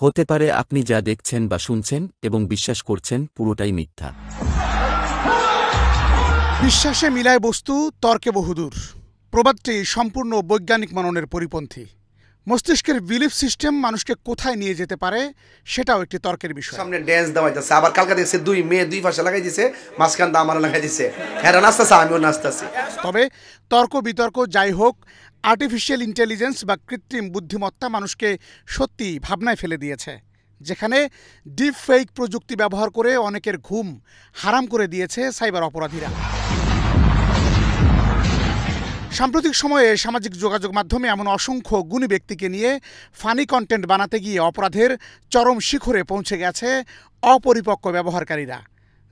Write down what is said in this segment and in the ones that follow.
হতে পারে আপনি যা দেখছেন বা শুনছেন এবং বিশ্বাস করছেন পুরোটাই মিথ্যা। বিশ্বাসে মিলায় বস্তু, তর্কে বহুদূর প্রবাদটি সম্পূর্ণ বৈজ্ঞানিক মাননের পরিপন্থী। মস্তিষ্কের বিলিফ সিস্টেম মানুষকে কোথায় নিয়ে যেতে পারে সেটাও একটি তর্কের বিষয়। সামনে ড্যান্স দেওয়াইতেছে, আবার কালকা দেখছে দুই মেয়ে দুই পাশে লাগাই দিছে, মাঝখান দা আমার লাগাই দিছে, হ্যাঁ নাচতেছে আমিও নাচতেছি। তবে তর্ক বিতর্ক যাই হোক, আর্টিফিশিয়াল ইন্টেলিজেন্স বা কৃত্রিম বুদ্ধিমত্তা মানুষকে সত্যি ভাবনায় ফেলে দিয়েছে, যেখানে ডিপ ফেক প্রযুক্তি ব্যবহার করে অনেকের ঘুম হারাম করে দিয়েছে সাইবার অপরাধীরা। সাম্প্রতিক সময়ে সামাজিক যোগাযোগ মাধ্যমে এমন অসংখ্য গুণী ব্যক্তিকে নিয়ে ফানি কন্টেন্ট বানাতে গিয়ে অপরাধের চরম শিখরে পৌঁছে গেছে অপরিপক্ক ব্যবহারকারীরা,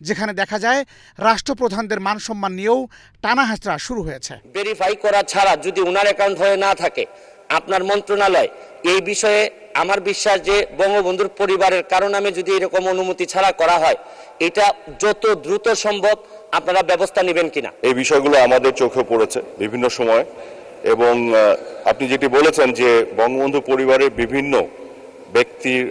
যেখানে দেখা যায় রাষ্ট্রপ্রধানদের মান সম্মান নিয়েও টানাহেঁচড়া শুরু হয়েছে। ভেরিফাই করা ছাড়া যদি ওনার অ্যাকাউন্ট হয়ে না থাকে, আপনার মন্ত্রণালয় এই বিষয়ে আমার বিশ্বাস যে বঙ্গবন্ধুর পরিবারের কারো নামে যদি এরকম অনুমতি ছাড়া করা হয়, এটা যত দ্রুত সম্ভব আপনারা ব্যবস্থা নেবেন কিনা। এই বিষয়গুলো আমাদের চোখে পড়েছে বিভিন্ন সময়, এবং আপনি যেটি বলেছেন যে বঙ্গবন্ধু পরিবারের বিভিন্ন ব্যক্তির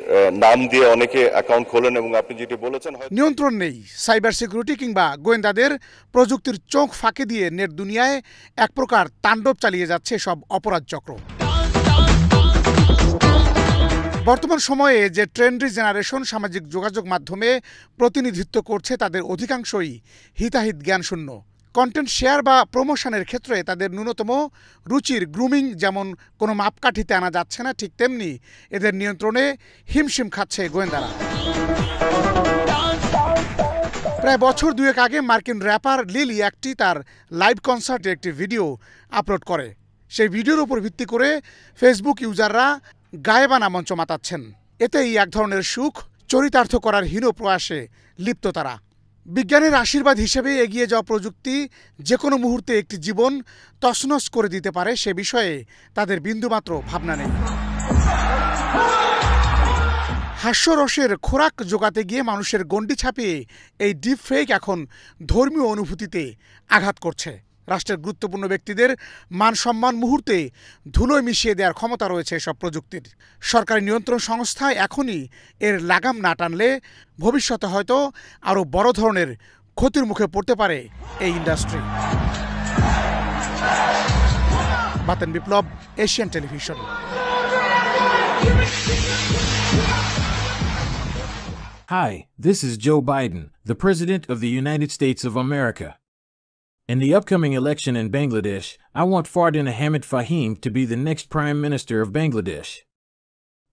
নাম দিয়ে অনেকে অ্যাকাউন্ট খোলেন, এবং আপনি যেটি বলেছেন নিয়ন্ত্রণ নেই সাইবার সিকিউরিটি কিংবা গোয়েন্দাদের। প্রযুক্তির চোখ ফাঁকি দিয়ে নেট দুনিয়ায় এক প্রকার তাণ্ডব চালিয়ে যাচ্ছে সব অপরাধ চক্র। বর্তমান সময়ে যে ট্রেন্ডি জেনারেশন সামাজিক যোগাযোগ মাধ্যমে প্রতিনিধিত্ব করছে, তাদের অধিকাংশই হিতাহিত জ্ঞানশূন্য। কন্টেন্ট শেয়ার বা প্রমোশনের ক্ষেত্রে তাদের ন্যূনতম রুচির গ্রুমিং যেমন কোনো মাপকাঠিতে আনা যাচ্ছে না, ঠিক তেমনি এদের নিয়ন্ত্রণে হিমশিম খাচ্ছে গোয়েন্দারা। প্রায় বছর দুয়েক আগে মার্কিন র্যাপার লিল ইয়াকটি তার লাইভ কনসার্টে একটি ভিডিও আপলোড করে। সেই ভিডিওর উপর ভিত্তি করে ফেসবুক ইউজাররা গায়েবানা মঞ্চ মাতাচ্ছেন। এতেই এক ধরনের সুখ চরিতার্থ করার হীন প্রয়াসে লিপ্ত তারা। বিজ্ঞানের আশীর্বাদ হিসেবে এগিয়ে যাওয়া প্রযুক্তি যে কোনো মুহূর্তে একটি জীবন তছনছ করে দিতে পারে, সে বিষয়ে তাদের বিন্দুমাত্র ভাবনা নেই। হাস্যরসের খোরাক জোগাতে গিয়ে মানুষের গণ্ডি ছাপিয়ে এই ডিপ ফেক এখন ধর্মীয় অনুভূতিতে আঘাত করছে। রাষ্ট্রের গুরুত্বপূর্ণ ব্যক্তিদের মান সম্মান মুহূর্তে ধুলোয় মিশিয়ে দেওয়ার ক্ষমতা রয়েছে এসব প্রযুক্তির। সরকারি নিয়ন্ত্রণ সংস্থা এখনই এর লাগাম না টানলে ভবিষ্যতে হয়তো আরও বড় ধরনের ক্ষতির মুখে পড়তে পারে এই industry. Baten Biplab, Asian television. Hi, this is Joe Biden, the President of the United States of America. In the upcoming election in Bangladesh, I want Fardin Ahmed Fahim to be the next Prime Minister of Bangladesh.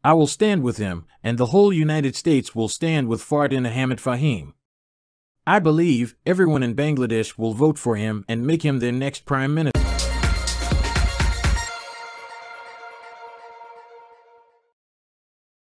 I will stand with him, and the whole United States will stand with Fardin Ahmed Fahim. I believe everyone in Bangladesh will vote for him and make him their next Prime Minister.